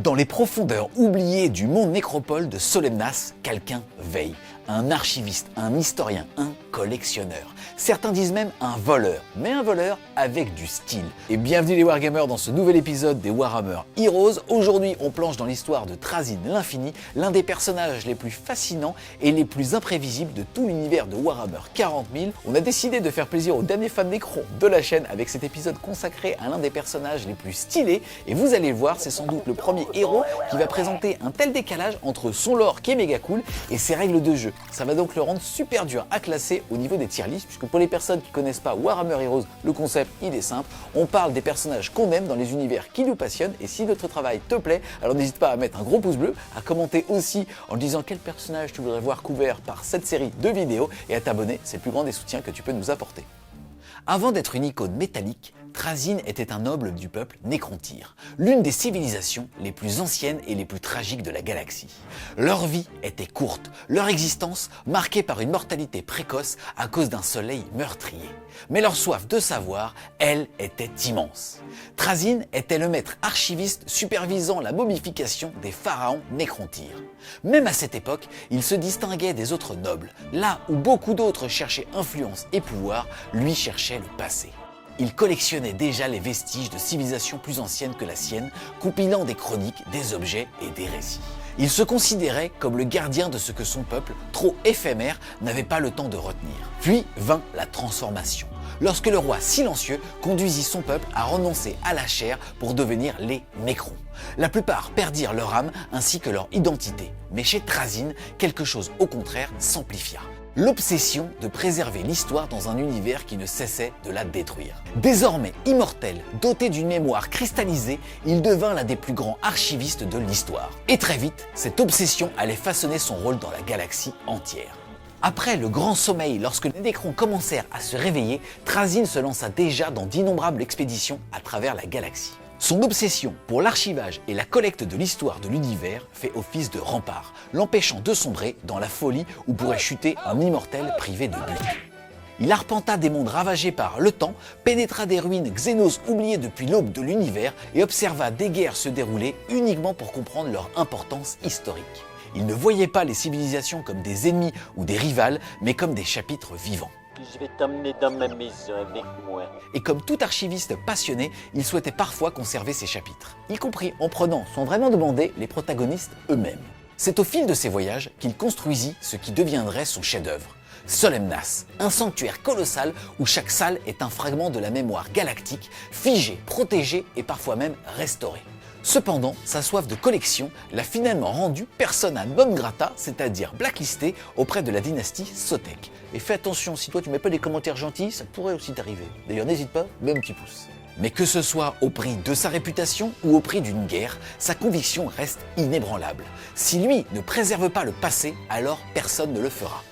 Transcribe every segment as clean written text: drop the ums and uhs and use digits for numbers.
Dans les profondeurs oubliées du monde nécropole de Solemnas, quelqu'un veille. Un archiviste, un historien, un collectionneur. Certains disent même un voleur, mais un voleur avec du style. Et bienvenue les Wargamers dans ce nouvel épisode des Warhammer Heroes. Aujourd'hui, on plonge dans l'histoire de Trazyn l'Infini, l'un des personnages les plus fascinants et les plus imprévisibles de tout l'univers de Warhammer 40 000. On a décidé de faire plaisir aux derniers fans Necron de la chaîne avec cet épisode consacré à l'un des personnages les plus stylés. Et vous allez le voir, c'est sans doute le premier héros qui va présenter un tel décalage entre son lore qui est méga cool et ses règles de jeu. Ça va donc le rendre super dur à classer au niveau des tier lists, puisque pour les personnes qui ne connaissent pas Warhammer Heroes, le concept il est simple, on parle des personnages qu'on aime dans les univers qui nous passionnent, et si notre travail te plaît, alors n'hésite pas à mettre un gros pouce bleu, à commenter aussi en disant quel personnage tu voudrais voir couvert par cette série de vidéos, et à t'abonner, c'est le plus grand des soutiens que tu peux nous apporter. Avant d'être une icône métallique, Trazyn était un noble du peuple Nécrontyr, l'une des civilisations les plus anciennes et les plus tragiques de la galaxie. Leur vie était courte, leur existence marquée par une mortalité précoce à cause d'un soleil meurtrier. Mais leur soif de savoir, elle, était immense. Trazyn était le maître archiviste supervisant la momification des pharaons Nécrontyr. Même à cette époque, il se distinguait des autres nobles. Là où beaucoup d'autres cherchaient influence et pouvoir, lui cherchait le passé. Il collectionnait déjà les vestiges de civilisations plus anciennes que la sienne, compilant des chroniques, des objets et des récits. Il se considérait comme le gardien de ce que son peuple, trop éphémère, n'avait pas le temps de retenir. Puis vint la transformation, lorsque le roi silencieux conduisit son peuple à renoncer à la chair pour devenir les Nécrons. La plupart perdirent leur âme ainsi que leur identité, mais chez Trazyn, quelque chose au contraire s'amplifia. L'obsession de préserver l'histoire dans un univers qui ne cessait de la détruire. Désormais immortel, doté d'une mémoire cristallisée, il devint l'un des plus grands archivistes de l'histoire. Et très vite, cette obsession allait façonner son rôle dans la galaxie entière. Après le grand sommeil, lorsque les Nécrons commencèrent à se réveiller, Trazyn se lança déjà dans d'innombrables expéditions à travers la galaxie. Son obsession pour l'archivage et la collecte de l'histoire de l'univers fait office de rempart, l'empêchant de sombrer dans la folie où pourrait chuter un immortel privé de but. Il arpenta des mondes ravagés par le temps, pénétra des ruines xénos oubliées depuis l'aube de l'univers et observa des guerres se dérouler uniquement pour comprendre leur importance historique. Il ne voyait pas les civilisations comme des ennemis ou des rivales, mais comme des chapitres vivants. Je vais t'emmener dans ma maison avec moi. Et comme tout archiviste passionné, il souhaitait parfois conserver ses chapitres, y compris en prenant sans vraiment demander les protagonistes eux-mêmes. C'est au fil de ses voyages qu'il construisit ce qui deviendrait son chef-d'œuvre, Solemnas, un sanctuaire colossal où chaque salle est un fragment de la mémoire galactique, figé, protégé et parfois même restauré. Cependant, sa soif de collection l'a finalement rendu persona non grata, c'est-à-dire blacklisté auprès de la dynastie Sotek. Et fais attention, si toi tu mets pas des commentaires gentils, ça pourrait aussi t'arriver. D'ailleurs, n'hésite pas, mets un petit pouce. Mais que ce soit au prix de sa réputation ou au prix d'une guerre, sa conviction reste inébranlable. Si lui ne préserve pas le passé, alors personne ne le fera.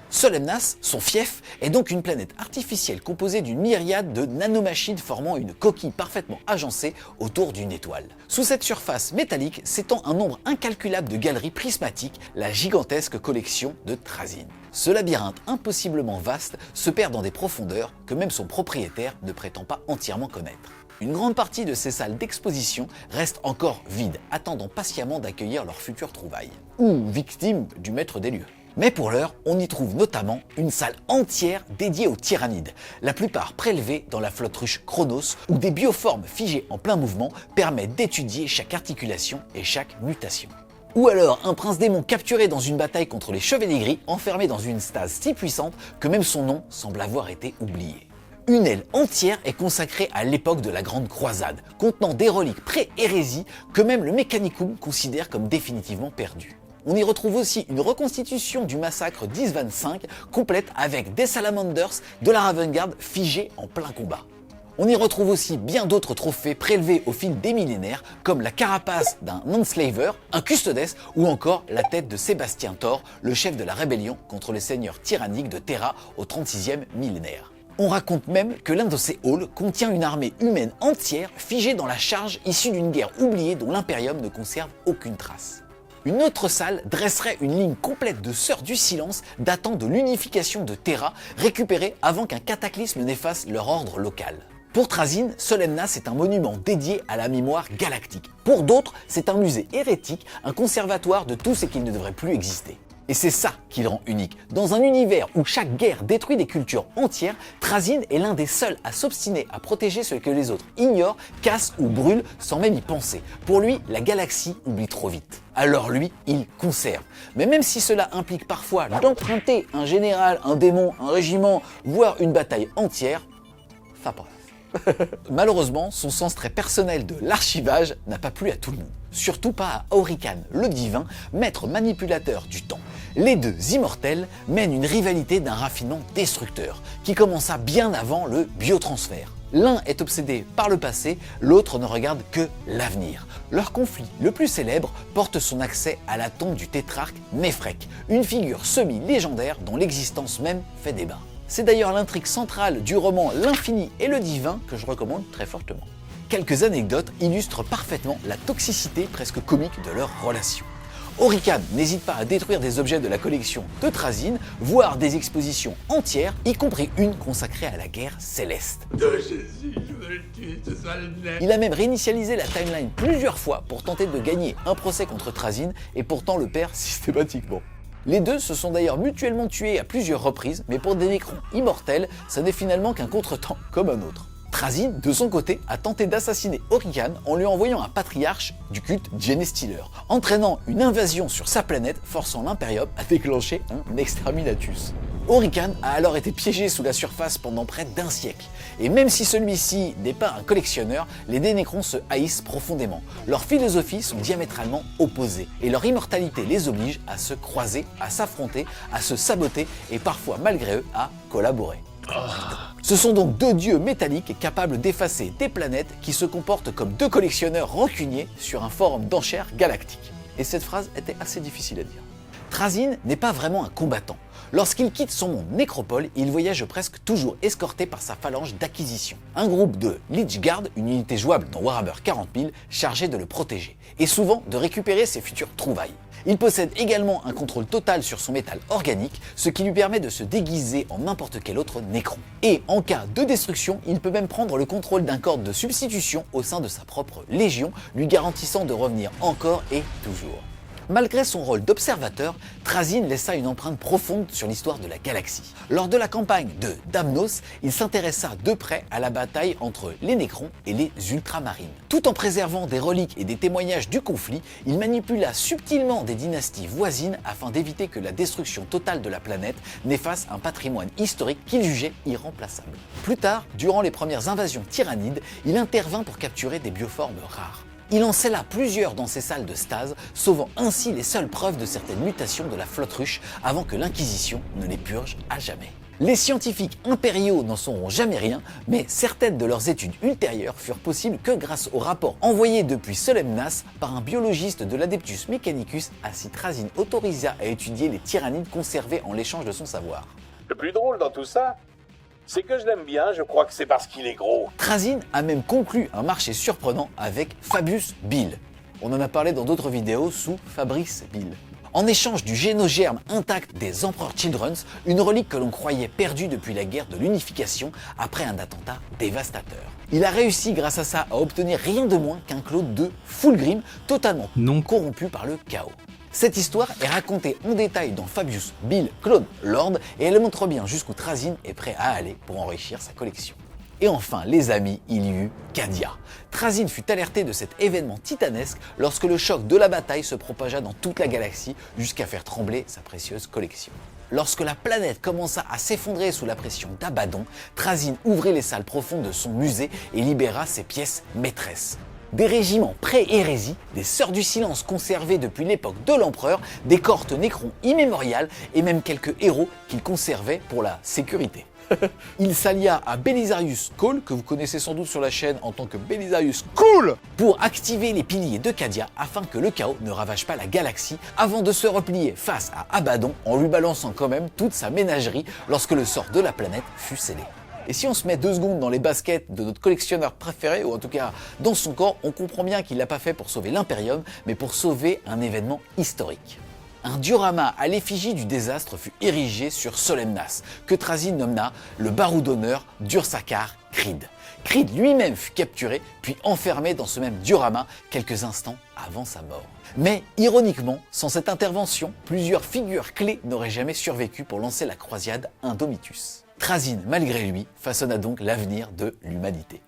Solemnas, son fief, est donc une planète artificielle composée d'une myriade de nanomachines formant une coquille parfaitement agencée autour d'une étoile. Sous cette surface métallique s'étend un nombre incalculable de galeries prismatiques, la gigantesque collection de Trazyn. Ce labyrinthe impossiblement vaste se perd dans des profondeurs que même son propriétaire ne prétend pas entièrement connaître. Une grande partie de ces salles d'exposition restent encore vides, attendant patiemment d'accueillir leurs futures trouvailles, ou victimes du maître des lieux. Mais pour l'heure, on y trouve notamment une salle entière dédiée aux tyrannides, la plupart prélevés dans la flotte ruche Chronos, où des bioformes figées en plein mouvement permettent d'étudier chaque articulation et chaque mutation. Ou alors un prince démon capturé dans une bataille contre les chevaliers gris, enfermé dans une stase si puissante que même son nom semble avoir été oublié. Une aile entière est consacrée à l'époque de la Grande Croisade, contenant des reliques pré-hérésie que même le Mechanicum considère comme définitivement perdues. On y retrouve aussi une reconstitution du massacre d'Isvan-5, complète avec des Salamanders de la Ravengard figés en plein combat. On y retrouve aussi bien d'autres trophées prélevés au fil des millénaires, comme la carapace d'un Manslaver, un Custodes ou encore la tête de Sébastien Thor, le chef de la rébellion contre les seigneurs tyranniques de Terra au 36e millénaire. On raconte même que l'un de ces halls contient une armée humaine entière figée dans la charge issue d'une guerre oubliée dont l'Imperium ne conserve aucune trace. Une autre salle dresserait une ligne complète de Sœurs du Silence datant de l'unification de Terra, récupérée avant qu'un cataclysme n'efface leur ordre local. Pour Trazyn, Solemnas est un monument dédié à la mémoire galactique. Pour d'autres, c'est un musée hérétique, un conservatoire de tout ce qui ne devrait plus exister. Et c'est ça qui le rend unique. Dans un univers où chaque guerre détruit des cultures entières, Trazyn est l'un des seuls à s'obstiner à protéger ce que les autres ignorent, cassent ou brûlent sans même y penser. Pour lui, la galaxie oublie trop vite. Alors lui, il conserve. Mais même si cela implique parfois d'emprunter un général, un démon, un régiment, voire une bataille entière, ça passe. Malheureusement, son sens très personnel de l'archivage n'a pas plu à tout le monde. Surtout pas à Orican, le divin, maître manipulateur du temps. Les deux immortels mènent une rivalité d'un raffinement destructeur, qui commença bien avant le biotransfert. L'un est obsédé par le passé, l'autre ne regarde que l'avenir. Leur conflit le plus célèbre porte son accès à la tombe du tétrarque Nephrek, une figure semi-légendaire dont l'existence même fait débat. C'est d'ailleurs l'intrigue centrale du roman L'Infini et le Divin que je recommande très fortement. Quelques anecdotes illustrent parfaitement la toxicité presque comique de leur relation. Orican n'hésite pas à détruire des objets de la collection de Trazyn, voire des expositions entières, y compris une consacrée à la guerre céleste. Il a même réinitialisé la timeline plusieurs fois pour tenter de gagner un procès contre Trazyn et pourtant le perd systématiquement. Les deux se sont d'ailleurs mutuellement tués à plusieurs reprises, mais pour des Nécrons immortels, ça n'est finalement qu'un contretemps comme un autre. Trazyn, de son côté, a tenté d'assassiner Orican en lui envoyant un patriarche du culte Genestealer, entraînant une invasion sur sa planète, forçant l'Imperium à déclencher un exterminatus. Orican a alors été piégé sous la surface pendant près d'un siècle, et même si celui-ci n'est pas un collectionneur, les Nécrons se haïssent profondément. Leurs philosophies sont diamétralement opposées, et leur immortalité les oblige à se croiser, à s'affronter, à se saboter, et parfois malgré eux, à collaborer. Ce sont donc deux dieux métalliques capables d'effacer des planètes qui se comportent comme deux collectionneurs rancuniers sur un forum d'enchères galactique. Et cette phrase était assez difficile à dire. Trazyn n'est pas vraiment un combattant. Lorsqu'il quitte son monde nécropole, il voyage presque toujours escorté par sa phalange d'acquisition. Un groupe de Lychguard, une unité jouable dans Warhammer 40 000, chargée de le protéger, et souvent de récupérer ses futures trouvailles. Il possède également un contrôle total sur son métal organique, ce qui lui permet de se déguiser en n'importe quel autre Nécron. Et en cas de destruction, il peut même prendre le contrôle d'un corps de substitution au sein de sa propre légion, lui garantissant de revenir encore et toujours. Malgré son rôle d'observateur, Trazyn laissa une empreinte profonde sur l'histoire de la galaxie. Lors de la campagne de Damnos, il s'intéressa de près à la bataille entre les Nécrons et les Ultramarines. Tout en préservant des reliques et des témoignages du conflit, il manipula subtilement des dynasties voisines afin d'éviter que la destruction totale de la planète n'efface un patrimoine historique qu'il jugeait irremplaçable. Plus tard, durant les premières invasions tyrannides, il intervint pour capturer des bioformes rares. Il en scella plusieurs dans ses salles de stase, sauvant ainsi les seules preuves de certaines mutations de la flotte ruche avant que l'Inquisition ne les purge à jamais. Les scientifiques impériaux n'en sauront jamais rien, mais certaines de leurs études ultérieures furent possibles que grâce aux rapports envoyés depuis Solemnas par un biologiste de l'Adeptus Mechanicus à qui Trazyn autorisa à étudier les tyrannides conservés en l'échange de son savoir. Le plus drôle dans tout ça, c'est que je l'aime bien, je crois que c'est parce qu'il est gros. Trazyn a même conclu un marché surprenant avec Fabius Bill. On en a parlé dans d'autres vidéos sous Fabrice Bill. En échange du génogerme intact des empereurs Childrens, une relique que l'on croyait perdue depuis la guerre de l'unification après un attentat dévastateur. Il a réussi grâce à ça à obtenir rien de moins qu'un Claude de Fulgrim totalement non corrompu par le chaos. Cette histoire est racontée en détail dans Fabius Bill Claude Lord et elle montre bien jusqu'où Trazyn est prêt à aller pour enrichir sa collection. Et enfin, les amis, il y eut Cadia. Trazyn fut alerté de cet événement titanesque lorsque le choc de la bataille se propagea dans toute la galaxie jusqu'à faire trembler sa précieuse collection. Lorsque la planète commença à s'effondrer sous la pression d'Abaddon, Trazyn ouvrit les salles profondes de son musée et libéra ses pièces maîtresses. Des régiments pré-hérésie, des Sœurs du Silence conservées depuis l'époque de l'Empereur, des cohortes Nécrons immémoriales et même quelques héros qu'il conservait pour la sécurité. Il s'allia à Belisarius Cawl, que vous connaissez sans doute sur la chaîne en tant que Belisarius Cool, pour activer les piliers de Cadia afin que le chaos ne ravage pas la galaxie avant de se replier face à Abaddon en lui balançant quand même toute sa ménagerie lorsque le sort de la planète fut scellé. Et si on se met 2 secondes dans les baskets de notre collectionneur préféré, ou en tout cas dans son corps, on comprend bien qu'il l'a pas fait pour sauver l'Imperium, mais pour sauver un événement historique. Un diorama à l'effigie du désastre fut érigé sur Solemnas, que Trazyn nomma le barou d'honneur d'Ursarkar Creed. Creed lui-même fut capturé puis enfermé dans ce même diorama quelques instants avant sa mort. Mais ironiquement, sans cette intervention, plusieurs figures clés n'auraient jamais survécu pour lancer la croisade Indomitus. Trazyn, malgré lui, façonna donc l'avenir de l'humanité.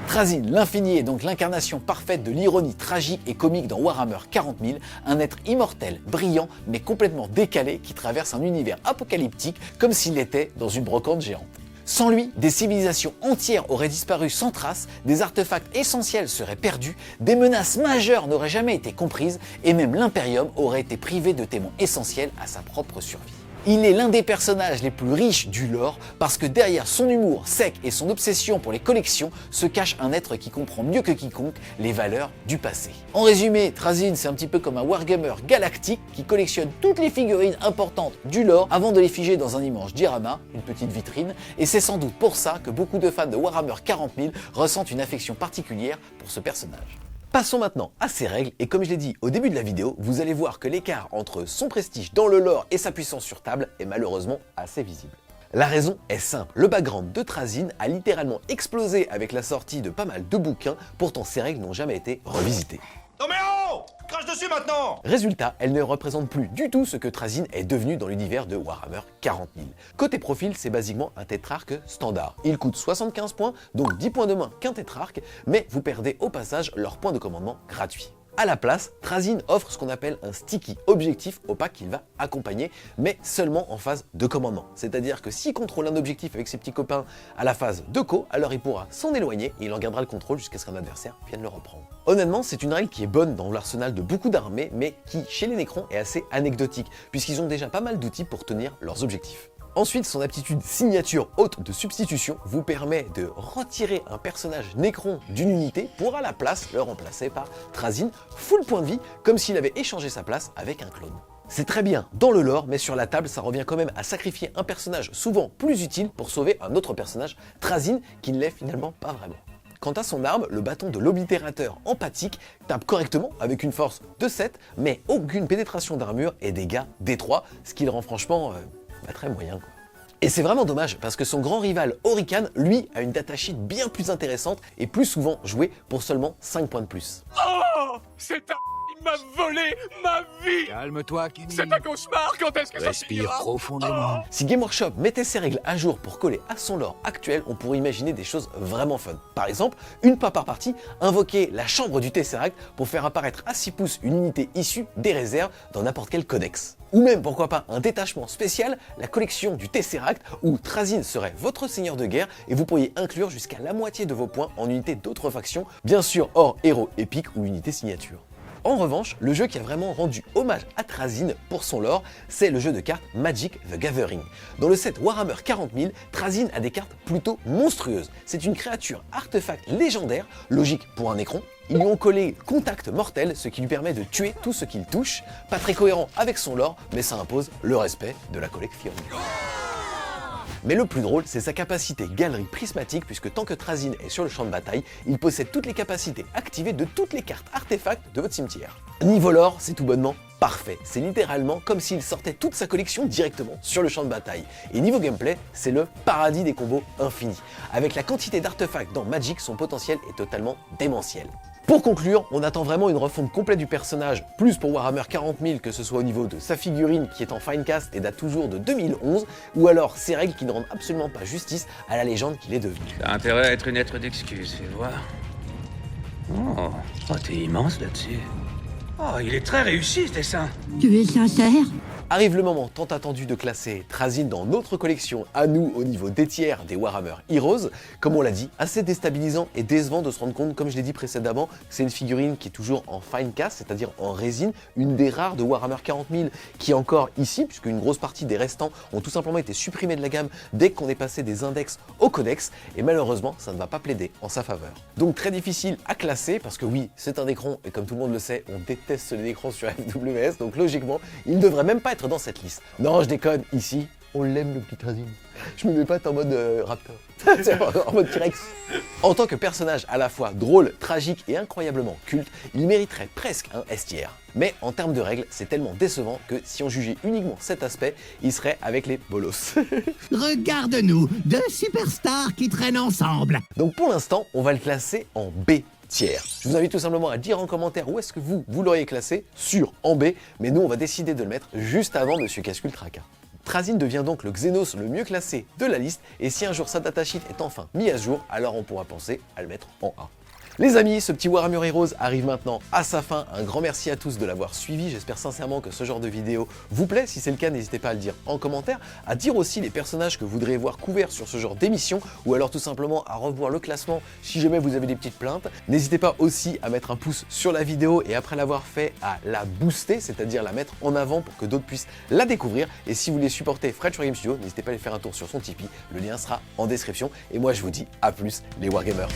Trazyn, l'infini, est donc l'incarnation parfaite de l'ironie tragique et comique dans Warhammer 40 000, un être immortel, brillant, mais complètement décalé qui traverse un univers apocalyptique comme s'il était dans une brocante géante. Sans lui, des civilisations entières auraient disparu sans trace, des artefacts essentiels seraient perdus, des menaces majeures n'auraient jamais été comprises et même l'Imperium aurait été privé de témoins essentiels à sa propre survie. Il est l'un des personnages les plus riches du lore parce que derrière son humour sec et son obsession pour les collections se cache un être qui comprend mieux que quiconque les valeurs du passé. En résumé, Trazyn c'est un petit peu comme un wargamer galactique qui collectionne toutes les figurines importantes du lore avant de les figer dans un immense diorama, une petite vitrine, et c'est sans doute pour ça que beaucoup de fans de Warhammer 40 000 ressentent une affection particulière pour ce personnage. Passons maintenant à ses règles, et comme je l'ai dit au début de la vidéo, vous allez voir que l'écart entre son prestige dans le lore et sa puissance sur table est malheureusement assez visible. La raison est simple, le background de Trazyn a littéralement explosé avec la sortie de pas mal de bouquins, pourtant ses règles n'ont jamais été revisitées. Non mais oh! Crache dessus maintenant! Résultat, elle ne représente plus du tout ce que Trazyn est devenu dans l'univers de Warhammer 40 000. Côté profil, c'est basiquement un tétrarque standard. Il coûte 75 points, donc 10 points de moins qu'un tétrarque, mais vous perdez au passage leur point de commandement gratuit. À la place, Trazyn offre ce qu'on appelle un sticky objectif opaque qu'il va accompagner, mais seulement en phase de commandement. C'est-à-dire que s'il contrôle un objectif avec ses petits copains à la phase de co, alors il pourra s'en éloigner et il en gardera le contrôle jusqu'à ce qu'un adversaire vienne le reprendre. Honnêtement, c'est une règle qui est bonne dans l'arsenal de beaucoup d'armées, mais qui, chez les Nécrons, est assez anecdotique, puisqu'ils ont déjà pas mal d'outils pour tenir leurs objectifs. Ensuite, son aptitude signature haute de substitution vous permet de retirer un personnage Nécron d'une unité pour à la place le remplacer par Trazyn full point de vie, comme s'il avait échangé sa place avec un clone. C'est très bien dans le lore, mais sur la table, ça revient quand même à sacrifier un personnage souvent plus utile pour sauver un autre personnage, Trazyn, qui ne l'est finalement pas vraiment. Quant à son arme, le bâton de l'oblitérateur empathique tape correctement avec une force de 7, mais aucune pénétration d'armure et dégâts d3, ce qui le rend franchement très moyen quoi. Et c'est vraiment dommage parce que son grand rival Orican, lui, a une datasheet bien plus intéressante et plus souvent jouée pour seulement 5 points de plus. Oh! Il m'a volé ma vie! Calme-toi, Kenny. C'est un cauchemar! Quand est-ce que ça Respire finira? profondément. Si Game Workshop mettait ses règles à jour pour coller à son lore actuel, on pourrait imaginer des choses vraiment fun. Par exemple, une fois par partie, invoquer la chambre du Tesseract pour faire apparaître à 6 pouces une unité issue des réserves dans n'importe quel codex. Ou même, pourquoi pas, un détachement spécial, la collection du Tesseract, où Trazyn serait votre seigneur de guerre et vous pourriez inclure jusqu'à la moitié de vos points en unités d'autres factions, bien sûr hors héros épique ou unité signature. En revanche, le jeu qui a vraiment rendu hommage à Trazyn pour son lore, c'est le jeu de cartes Magic the Gathering. Dans le set Warhammer 40 000, Trazyn a des cartes plutôt monstrueuses. C'est une créature artefact légendaire, logique pour un Nécron. Ils lui ont collé contact mortel, ce qui lui permet de tuer tout ce qu'il touche. Pas très cohérent avec son lore, mais ça impose le respect de la collection. Mais le plus drôle, c'est sa capacité galerie prismatique, puisque tant que Trazyn est sur le champ de bataille, il possède toutes les capacités activées de toutes les cartes artefacts de votre cimetière. Niveau lore, c'est tout bonnement parfait. C'est littéralement comme s'il sortait toute sa collection directement sur le champ de bataille. Et niveau gameplay, c'est le paradis des combos infinis. Avec la quantité d'artefacts dans Magic, son potentiel est totalement démentiel. Pour conclure, on attend vraiment une refonte complète du personnage, plus pour Warhammer 40 000 que ce soit au niveau de sa figurine qui est en finecast et date toujours de 2011, ou alors ses règles qui ne rendent absolument pas justice à la légende qu'il est devenu. T'as intérêt à être une lettre d'excuse, fais voir. Oh, t'es immense là-dessus. Oh, il est très réussi ce dessin. Tu es sincère? Arrive le moment tant attendu de classer Trazyn dans notre collection, à nous au niveau des tiers des Warhammer Heroes. Comme on l'a dit, assez déstabilisant et décevant de se rendre compte, comme je l'ai dit précédemment, que c'est une figurine qui est toujours en finecast, c'est-à-dire en résine, une des rares de Warhammer 40 000 qui est encore ici, puisque une grosse partie des restants ont tout simplement été supprimés de la gamme dès qu'on est passé des index au codex, et malheureusement ça ne va pas plaider en sa faveur. Donc très difficile à classer, parce que oui, c'est un Nécron, et comme tout le monde le sait, on déteste les Nécrons sur FWS, donc logiquement, il ne devrait même pas être dans cette liste. Non, je déconne, ici, On l'aime le petit Trazin. Je me mets pas en mode Raptor. En mode T-Rex. En tant que personnage à la fois drôle, tragique et incroyablement culte, il mériterait presque un S tier. Mais en termes de règles, c'est tellement décevant que si on jugeait uniquement cet aspect, il serait avec les bolos. Regarde-nous, deux superstars qui traînent ensemble. Donc pour l'instant, on va le classer en B tiers. Je vous invite tout simplement à dire en commentaire où est-ce que vous l'auriez classé, sur en B, mais nous on va décider de le mettre juste avant Monsieur Cascule Tracas. Trazin devient donc le Xenos le mieux classé de la liste, et si un jour sa datasheet est enfin mis à jour, alors on pourra penser à le mettre en A. Les amis, ce petit Warhammer Heroes arrive maintenant à sa fin. Un grand merci à tous de l'avoir suivi. J'espère sincèrement que ce genre de vidéo vous plaît. Si c'est le cas, n'hésitez pas à le dire en commentaire, à dire aussi les personnages que vous voudriez voir couverts sur ce genre d'émission, ou alors tout simplement à revoir le classement si jamais vous avez des petites plaintes. N'hésitez pas aussi à mettre un pouce sur la vidéo et après l'avoir fait, à la booster, c'est-à-dire la mettre en avant pour que d'autres puissent la découvrir. Et si vous voulez supporter Fred Game Studio, n'hésitez pas à aller faire un tour sur son Tipeee. Le lien sera en description. Et moi, je vous dis à plus les Wargamers.